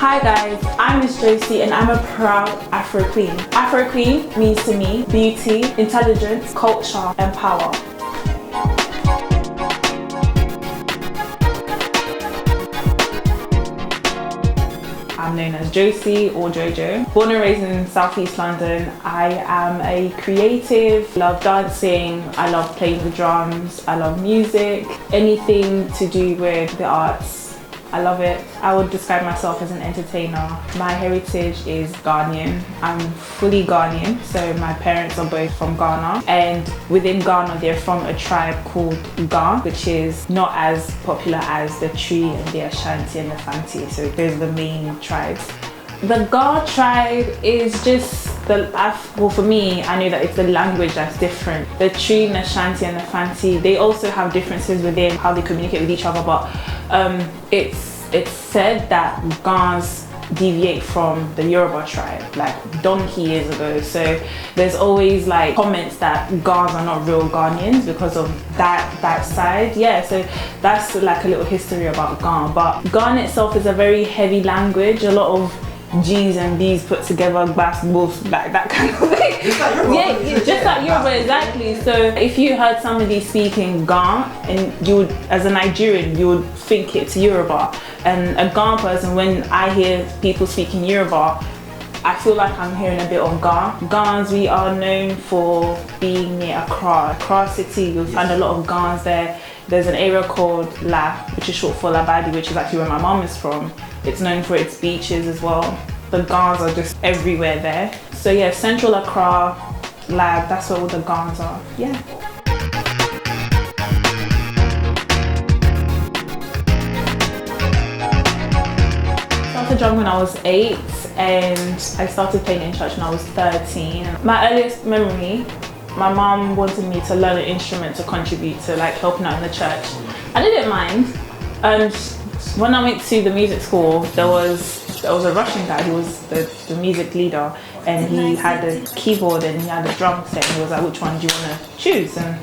Hi guys, I'm Miss Josie and I'm a proud Afro Queen. Afro Queen means to me beauty, intelligence, culture and power. I'm known as Josie or Jojo. Born and raised in Southeast London, I am a creative, love dancing, I love playing the drums, I love music, anything to do with the arts. I love it. I would describe myself as an entertainer. My heritage is Ghanaian. I'm fully Ghanaian, so my parents are both from Ghana. And within Ghana, they're from a tribe called Ga, which is not as popular as the Tree and the Ashanti and the Fanti. So those are the main tribes. The Ga tribe is just well, for me, I know that it's the language that's different. The Tree, the Ashanti and the Fanti, they also have differences within how they communicate with each other, but it's said that Gans deviate from the Yoruba tribe like donkey years ago. So there's always like comments that Gans are not real Ghanaians because of that side. Yeah, so that's like a little history about Gan. But Gan itself is a very heavy language, a lot of G's and B's put together, bass, both, like that kind of thing. Just like Yoruba. Yeah, just like Yoruba, exactly. So if you heard somebody speaking Ga, and you would, as a Nigerian, you would think it's Yoruba. And a Ga person, when I hear people speaking Yoruba, I feel like I'm hearing a bit of Ga. Gans, we are known for being near Accra city. You'll find a lot of Gans there. There's an area called La, which is short for Labadi, which is actually where my mom is from. It's known for its beaches as well. The Gans are just everywhere there. So yeah, Central Accra, Lab, that's where all the Gans are. Yeah. I started drumming when I was 8 and I started playing in church when I was 13. My earliest memory, my mom wanted me to learn an instrument to contribute to like helping out in the church. I didn't mind. When I went to the music school, there was a Russian guy who was the music leader, and he had a keyboard and he had a drum set, and he was like, which one do you want to choose? And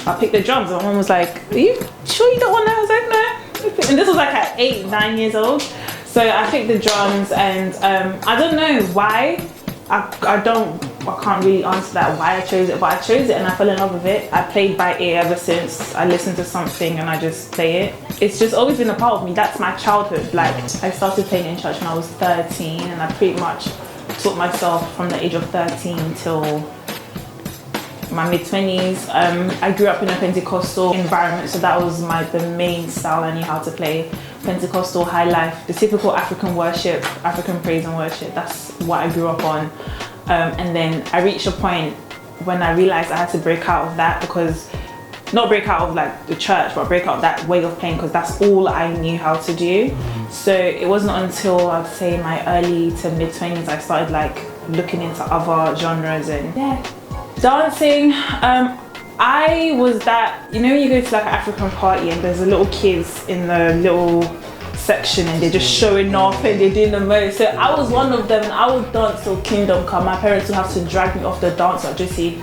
I picked the drums, and my mom was like, are you sure you don't want that? I was like, no. And this was like at 8, 9 years old. So I picked the drums, and I don't know why. I can't really answer that why I chose it, but I chose it and I fell in love with it. I played by ear ever since. I listened to something and I just play it. It's just always been a part of me. That's my childhood. Like, I started playing in church when I was 13, and I pretty much taught myself from the age of 13 till my mid-20s. I grew up in a Pentecostal environment, so that was the main style I knew how to play. Pentecostal, high life, the typical African worship, African praise and worship. That's what I grew up on. And then I reached a point when I realized I had to break out of that, because not break out of like the church, but break out of that way of playing, because that's all I knew how to do. So it wasn't until I'd say my early to mid-20s I started like looking into other genres. And yeah, dancing, I was that, you know, when you go to like an African party and there's a little kids in the little section and they're just showing off and they're doing the most. So I was one of them, and I would dance till kingdom come. My parents would have to drag me off the dance floor, just see,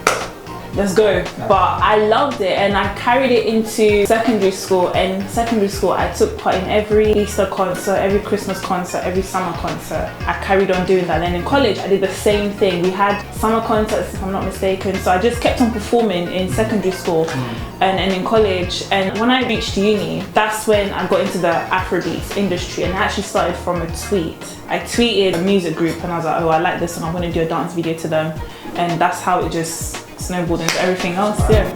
let's go. But I loved it, and I carried it into secondary school. And secondary school, I took part in every Easter concert, every Christmas concert, every summer concert. I carried on doing that. Then in college, I did the same thing. We had summer concerts, if I'm not mistaken. So I just kept on performing in secondary school and in college. And when I reached uni, that's when I got into the Afrobeats industry. And I actually started from a tweet. I tweeted a music group and I was like, oh, I like this and I'm going to do a dance video to them. And that's how it just snowballed into everything else. Yeah.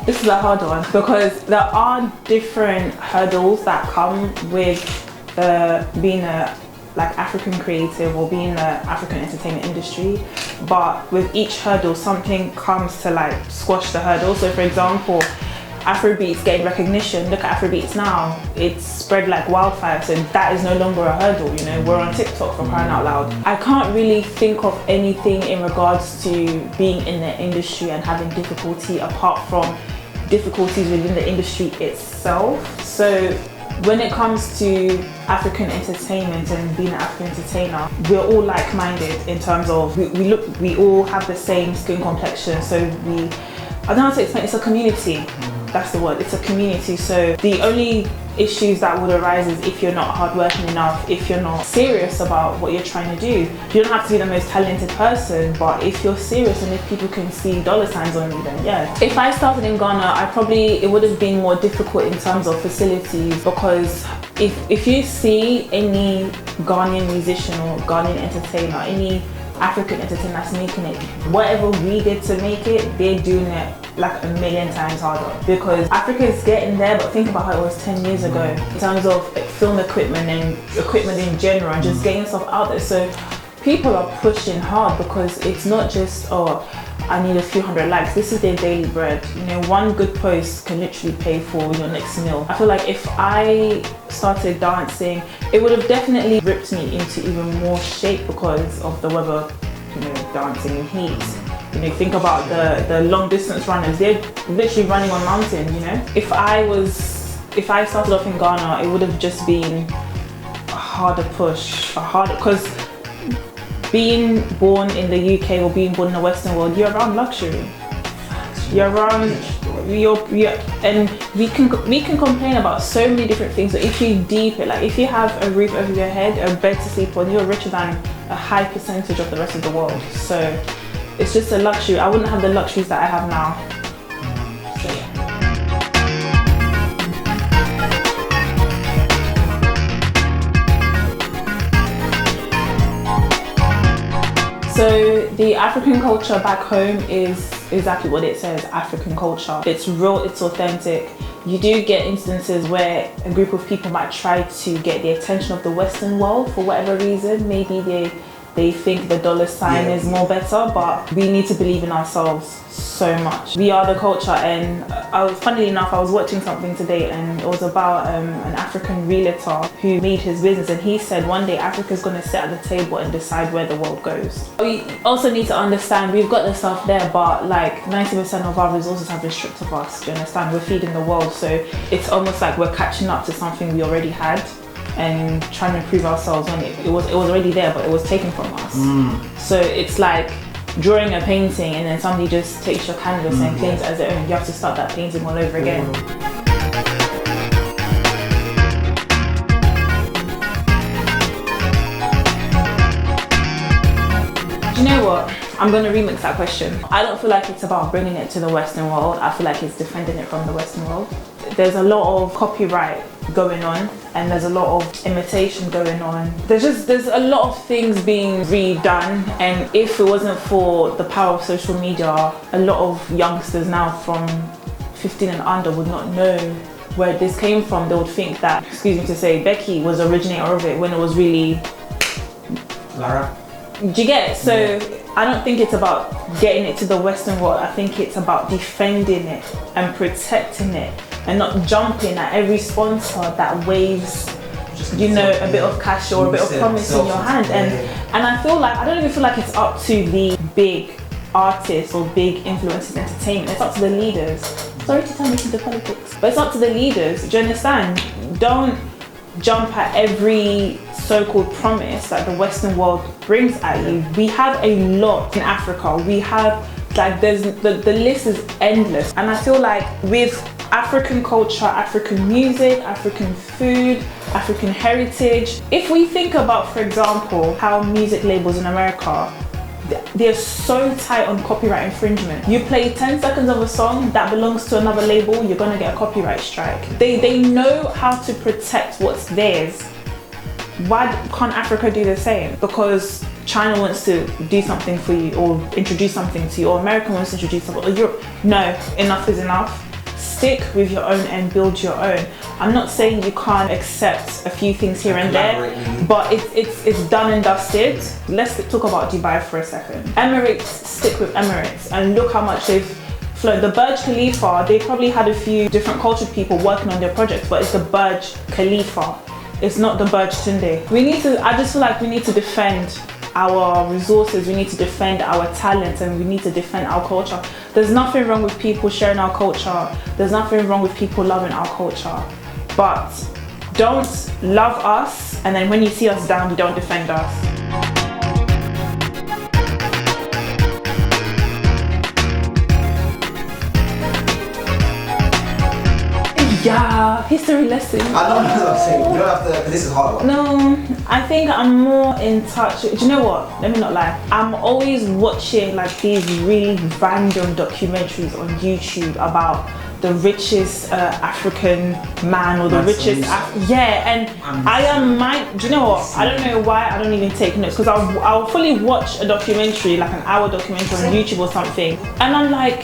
This is a hard one because there are different hurdles that come with being a like African creative or being in the African entertainment industry, but with each hurdle something comes to like squash the hurdle. So for example, Afrobeats getting recognition. Look at Afrobeats now. It's spread like wildfire, so that is no longer a hurdle, you know. We're on TikTok, for crying out loud. I can't really think of anything in regards to being in the industry and having difficulty apart from difficulties within the industry itself. So when it comes to African entertainment and being an African entertainer, we're all like-minded in terms of we all have the same skin complexion. So I don't know how to explain. It's a community. That's the word. It's a community. So the only issues that would arise is if you're not hardworking enough, if you're not serious about what you're trying to do. You don't have to be the most talented person, but if you're serious and if people can see dollar signs on you, then yeah. If I started in Ghana, it would have been more difficult in terms of facilities, because if you see any Ghanaian musician or Ghanaian entertainer, any African entertainer that's making it, whatever we did to make it, they're doing it like a million times harder, because Africa is getting there. But think about how it was 10 years ago in terms of film equipment and equipment in general, and just getting stuff out there. So people are pushing hard, because it's not just, oh, I need a few hundred likes. This is their daily bread. You know, one good post can literally pay for your next meal. I feel like if I started dancing, it would have definitely ripped me into even more shape because of the weather, you know, dancing in heat. You know, think about the long distance runners. They're literally running on mountains, you know. If I started off in Ghana, it would have just been a harder push, because being born in the UK or being born in the Western world, you're around luxury. You're around, and we can complain about so many different things, but if you deep it, like if you have a roof over your head, a bed to sleep on, you're richer than a high percentage of the rest of the world. So it's just a luxury. I wouldn't have the luxuries that I have now. So yeah. So the African culture back home is exactly what it says, African culture. It's real, it's authentic. You do get instances where a group of people might try to get the attention of the Western world for whatever reason. Maybe they think the dollar sign is more better, but we need to believe in ourselves so much. We are the culture. And funnily enough, I was watching something today, and it was about an African realtor who made his business, and he said one day Africa's going to sit at the table and decide where the world goes. We also need to understand we've got the stuff there, but like 90% of our resources have been stripped of us. Do you understand? We're feeding the world, so it's almost like we're catching up to something we already had and trying to prove ourselves when it was already there, but it was taken from us. So it's like drawing a painting and then somebody just takes your canvas and claims it as their own. You have to start that painting all over again. Do you know what? I'm going to remix that question. I don't feel like it's about bringing it to the Western world. I feel like it's defending it from the Western world. There's a lot of copyright going on, and there's a lot of imitation going on. There's a lot of things being redone, and if it wasn't for the power of social media, a lot of youngsters now from 15 and under would not know where this came from. They would think that, excuse me to say, Becky was the originator of it when it was really Lara. Do you get it? So I don't think it's about getting it to the Western world. I think it's about defending it and protecting it, and not jumping at every sponsor that waves, you know, a bit of cash or a bit of promise in your hand. And I feel like, I don't even feel like it's up to the big artists or big influencers in entertainment. It's up to the leaders. Sorry to turn this into politics, but it's up to the leaders. Do you understand? Don't jump at every so-called promise that the Western world brings at you. We have a lot in Africa. We have, like, the list is endless. And I feel like with African culture, African music, African food, African heritage, if we think about, for example, how music labels in America, they're so tight on copyright infringement. You play 10 seconds of a song that belongs to another label, you're gonna get a copyright strike. They know how to protect what's theirs. Why can't Africa do the same? Because China wants to do something for you, or introduce something to you, or America wants to introduce something, or Europe. No, enough is enough. Stick with your own and build your own. I'm not saying you can't accept a few things here and there, but it's done and dusted. Let's talk about Dubai for a second. Emirates, stick with Emirates, and look how much they've flown. The Burj Khalifa, they probably had a few different cultured people working on their projects, but it's the Burj Khalifa. It's not the Burj Tunde. I just feel like we need to defend our resources, we need to defend our talent, and we need to defend our culture. There's nothing wrong with people sharing our culture. There's nothing wrong with people loving our culture. But Don't love us, and then when you see us down, you don't defend us. Yeah, history lesson. I know what I'm saying. You don't have to, this is hard one. No, I think I'm more in touch. Do you know what? Let me not lie. I'm always watching like these really random documentaries on YouTube about the richest African man or the richest and I am do you know what? I don't know why I don't even take notes, because I'll fully watch a documentary, like an hour documentary on YouTube or something, and I'm like,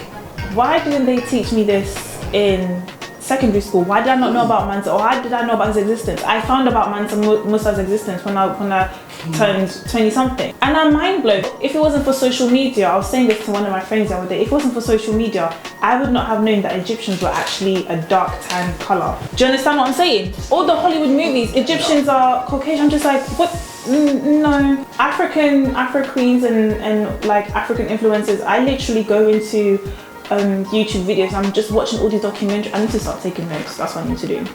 why didn't they teach me this in secondary school? Why did I not know about Mansa, or how did I know about his existence? I found about Mansa Musa's existence when I turned 20 something, and I'm mind blown. If it wasn't for social media, I was saying this to one of my friends the other day, if it wasn't for social media, I would not have known that Egyptians were actually a dark tan colour. Do you understand what I'm saying? All the Hollywood movies, Egyptians are Caucasian. I'm just like, what? No. Afro queens and like African influencers, I literally go into YouTube videos, I'm just watching all these documentaries. I need to start taking notes, that's what I need to do.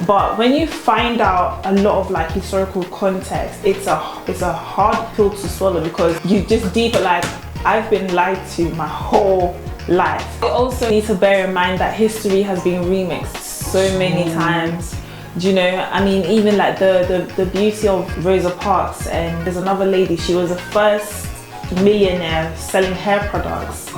But when you find out a lot of like historical context, it's a hard pill to swallow, because you just deep like, I've been lied to my whole life. You also need to bear in mind that history has been remixed so many times. Do you know, I mean, even like the beauty of Rosa Parks, and there's another lady, she was the first millionaire selling hair products.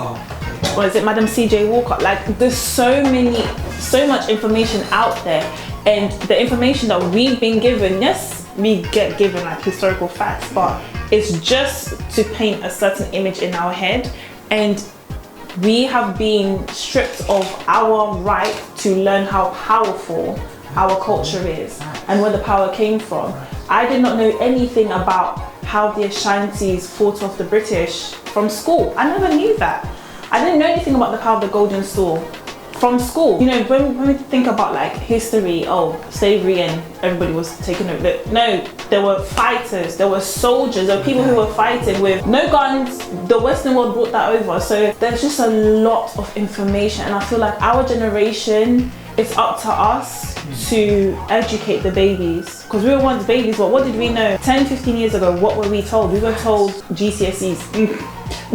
Or is it Madam CJ Walker? Like, there's so much information out there, and the information that we've been given, yes, we get given like historical facts, but it's just to paint a certain image in our head, and we have been stripped of our right to learn how powerful our culture is and where the power came from. I did not know anything about how the Ashantis fought off the British from school. I never knew that. I didn't know anything about the power of the Golden Store from school. You know, when we think about like history, slavery and everybody was taken over. No, there were fighters, there were soldiers, there were people who were fighting with no guns. The Western world brought that over. So there's just a lot of information, and I feel like our generation, it's up to us to educate the babies, because we were once babies, but what did we know? 10, 15 years ago, what were we told? We were told GCSEs.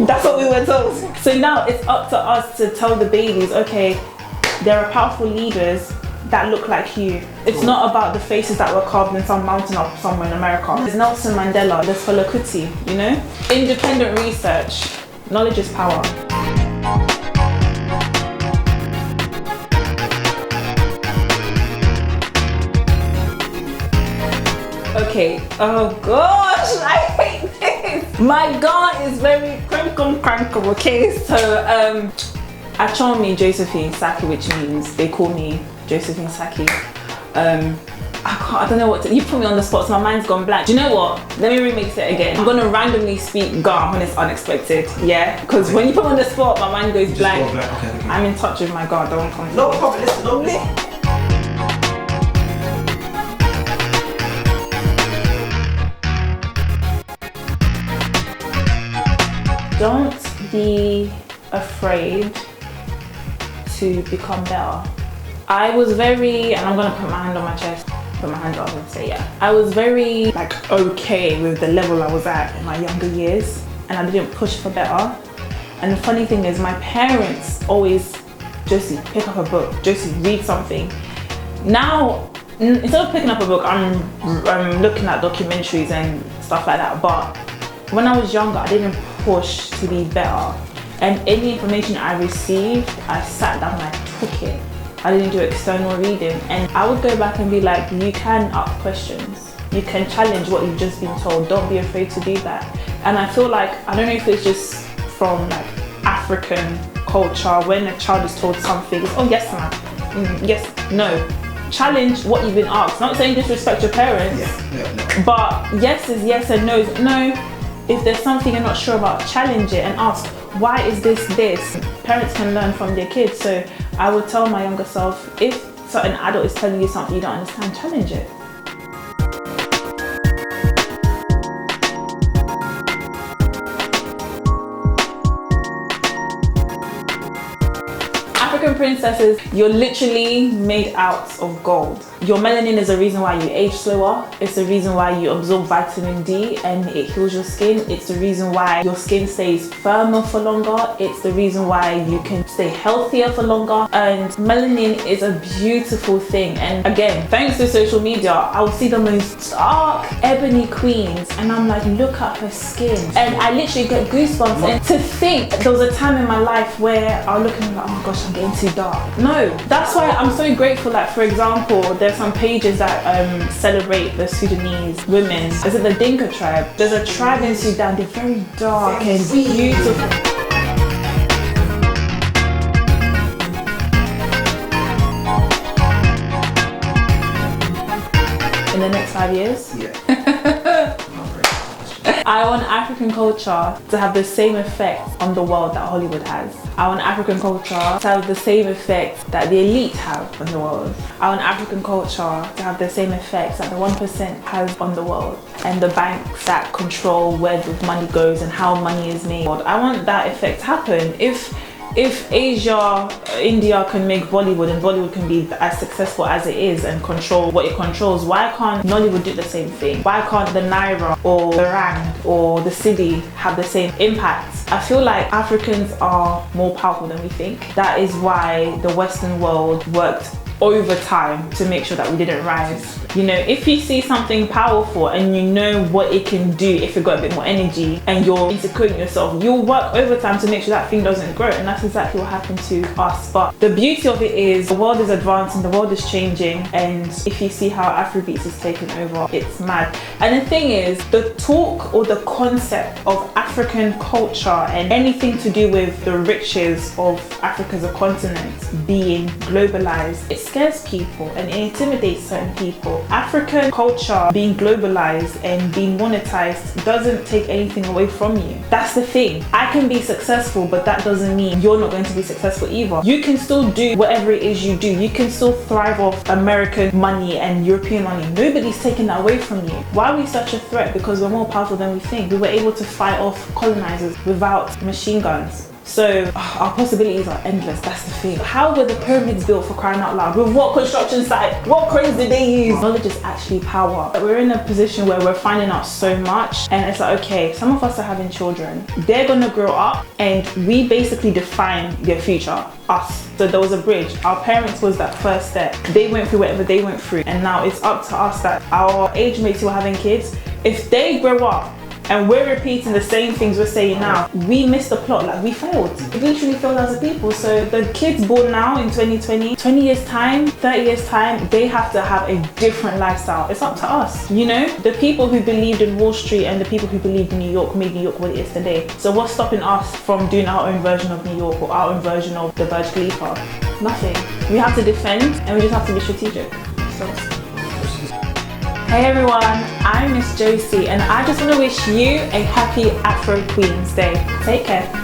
That's what we were told. So now it's up to us to tell the babies, okay, there are powerful leaders that look like you. It's not about the faces that were carved in some mountain up somewhere in America. There's Nelson Mandela, there's Fela Kuti, you know? Independent research, knowledge is power. Okay, oh gosh, I hate this. My God is very crankum, okay? So, Achomi Josephine Saki, which means they call me Josephine Saki. I don't know what to, you put me on the spot, so my mind's gone blank. Do you know what? Let me remix it again. I'm gonna randomly speak Ga when it's unexpected, yeah? Because when you put me on the spot, my mind goes blank. Okay. I'm in touch with my God, don't come to No problem, listen, no listen. Don't be afraid to become better. I was very, and I'm gonna put my hand on my chest, put my hand up and say yeah. I was very like okay with the level I was at in my younger years, and I didn't push for better. And the funny thing is, my parents always, Josie, pick up a book, Josie, read something. Now, instead of picking up a book, I'm looking at documentaries and stuff like that. But when I was younger, I didn't push to be better. And any information I received, I sat down and I took it. I didn't do external reading. And I would go back and be like, you can ask questions. You can challenge what you've just been told. Don't be afraid to do that. And I feel like, I don't know if it's just from like African culture, when a child is told something, it's, oh yes ma'am, yes, no. Challenge what you've been asked. Not saying disrespect your parents, but yes is yes and no is no. If there's something you're not sure about, challenge it and ask, why is this this? Parents can learn from their kids. So I would tell my younger self, if an adult is telling you something you don't understand, challenge it. African princesses, you're literally made out of gold. Your melanin is the reason why you age slower. It's the reason why you absorb vitamin D and it heals your skin. It's the reason why your skin stays firmer for longer. It's the reason why you can stay healthier for longer. And melanin is a beautiful thing. And again, thanks to social media, I'll see the most dark ebony queens and I'm like, look at her skin. And I literally get goosebumps. And to think there was a time in my life where I was looking like, oh my gosh, I'm getting too dark. No, that's why I'm so grateful. Like, for example, there's some pages that celebrate the Sudanese women. Is it the Dinka tribe? There's a tribe in Sudan, they're very dark and beautiful. In the next 5 years? Yeah. I want African culture to have the same effect on the world that Hollywood has. I want African culture to have the same effect that the elite have on the world. I want African culture to have the same effects that the 1% has on the world. And the banks that control where the money goes and how money is made. I want that effect to happen. If Asia, India can make Bollywood and Bollywood can be as successful as it is and control what it controls, why can't Nollywood do the same thing? Why can't the Naira or the Rand or the Cedi have the same impact? I feel like Africans are more powerful than we think. That is why the Western world worked overtime to make sure that we didn't rise. You know, if you see something powerful and you know what it can do if you've got a bit more energy and you're insecure in yourself, you'll work overtime to make sure that thing doesn't grow, and that's exactly what happened to us. But the beauty of it is the world is advancing, the world is changing, and if you see how Afrobeats is taking over, it's mad. And the thing is, the talk or the concept of African culture and anything to do with the riches of Africa as a continent being globalized, it scares people and it intimidates certain people. African culture being globalized and being monetized doesn't take anything away from you. That's the thing. I can be successful, but that doesn't mean you're not going to be successful either. You can still do whatever it is you do. You can still thrive off American money and European money. Nobody's taking that away from you. Why are we such a threat? Because we're more powerful than we think. We were able to fight off colonizers without machine guns. So our possibilities are endless, that's the thing. How were the pyramids built, for crying out loud? With what construction site? What cranes did they use? Knowledge is actually power. We're in a position where we're finding out so much and it's like, okay, some of us are having children. They're gonna grow up and we basically define their future, us. So there was a bridge. Our parents was that first step. They went through whatever they went through and now it's up to us that our age mates who are having kids, if they grow up and we're repeating the same things we're saying now, we missed the plot, like we failed. We literally failed as a people. So the kids born now in 2020, 20 years time, 30 years time, they have to have a different lifestyle. It's up to us, you know? The people who believed in Wall Street and the people who believed in New York made New York what it is today. So what's stopping us from doing our own version of New York or our own version of the Burj Khalifa? Nothing. We have to defend and we just have to be strategic. So. Hey everyone, I'm Miss Josie and I just want to wish you a happy Afro Queen's Day. Take care.